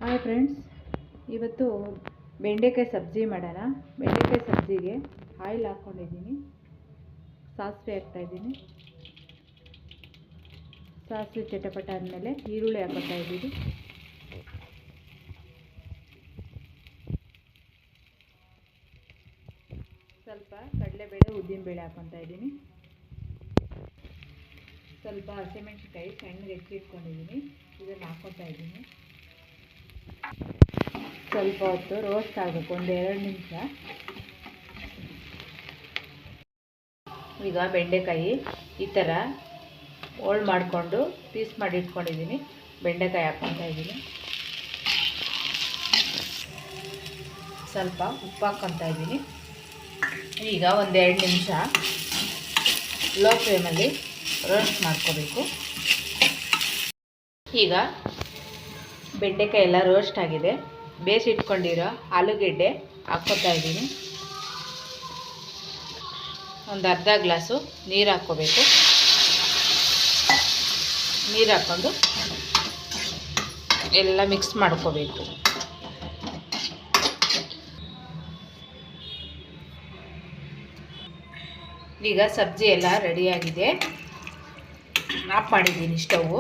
Hi friends, ಇವತ್ತು ಬೆಂಡೆಕಾಯಿ ಸಬ್ಜಿ ಮಾಡೋಣ. ಬೆಂಡೆಕಾಯಿ ಸಬ್ಜಿಗೆ ಆಯಿಲ್ ಹಾಕ್ಕೊಂಡಿದ್ದೀನಿ, ಸಾಸಿವೆ ಹಾಕ್ತಾಯಿದ್ದೀನಿ. ಸಾಸಿವೆ ಚಟಪಟ ಆದಮೇಲೆ ಈರುಳ್ಳಿ ಹಾಕ್ಕೊತಾ ಇದ್ದೀನಿ. ಸ್ವಲ್ಪ ಕಡಲೆಬೇಳೆ ಉದ್ದಿನಬೇಳೆ ಹಾಕ್ಕೊತಾ ಇದ್ದೀನಿ. ಸ್ವಲ್ಪ ಹಸಿಮೆಣಸಿನ್ಕಾಯಿ ಸಣ್ಣಗೆ ಹೆಚ್ಚಿಟ್ಕೊಂಡಿದ್ದೀನಿ, ಇದನ್ನು ಹಾಕ್ಕೊತಾ ಇದ್ದೀನಿ. ಸ್ವಲ್ಪ ಹೊತ್ತು ರೋಸ್ಟ್ ಆಗಬೇಕು, 1-2 ನಿಮಿಷ. ಈಗ ಬೆಂಡೆಕಾಯಿ ಈ ಥರ ಹೋಳು ಮಾಡಿಕೊಂಡು ಪೀಸ್ ಮಾಡಿ ಇಟ್ಕೊಂಡಿದ್ದೀನಿ. ಬೆಂಡೆಕಾಯಿ ಹಾಕ್ಕೊತಾ ಇದ್ದೀನಿ. ಸ್ವಲ್ಪ ಉಪ್ಪು ಹಾಕ್ಕೊತಾ ಇದ್ದೀನಿ. ಈಗ 1-2 ನಿಮಿಷ ಲೋ ಫ್ಲೇಮಲ್ಲಿ ರೋಸ್ಟ್ ಮಾಡ್ಕೋಬೇಕು. ಈಗ ಬೆಂಡೆಕಾಯಿ ಎಲ್ಲ ರೋಸ್ಟ್ ಆಗಿದೆ. ಬೇಯಿಸಿಟ್ಕೊಂಡಿರೋ ಆಲೂಗೆಡ್ಡೆ ಹಾಕ್ಕೊತಾ ಇದ್ದೀನಿ. ಒಂದು ಅರ್ಧ ಗ್ಲಾಸು ನೀರು ಹಾಕ್ಕೋಬೇಕು. ನೀರು ಹಾಕ್ಕೊಂಡು ಎಲ್ಲ ಮಿಕ್ಸ್ ಮಾಡ್ಕೋಬೇಕು. ಈಗ ಸಬ್ಜಿ ಎಲ್ಲ ರೆಡಿಯಾಗಿದೆ. ಆಫ್ ಮಾಡಿದ್ದೀನಿ ಸ್ಟವ್ವು.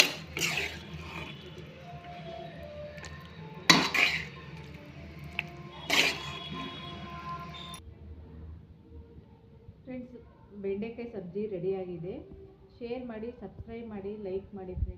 ಫ್ರೆಂಡ್ಸ್, ಬೆಂಡೆಕಾಯಿ ಸಬ್ಜಿ ರೆಡಿಯಾಗಿದೆ. ಶೇರ್ ಮಾಡಿ, ಸಬ್ಸ್ಕ್ರೈಬ್ ಮಾಡಿ, ಲೈಕ್ ಮಾಡಿ ಫ್ರೆಂಡ್ಸ್.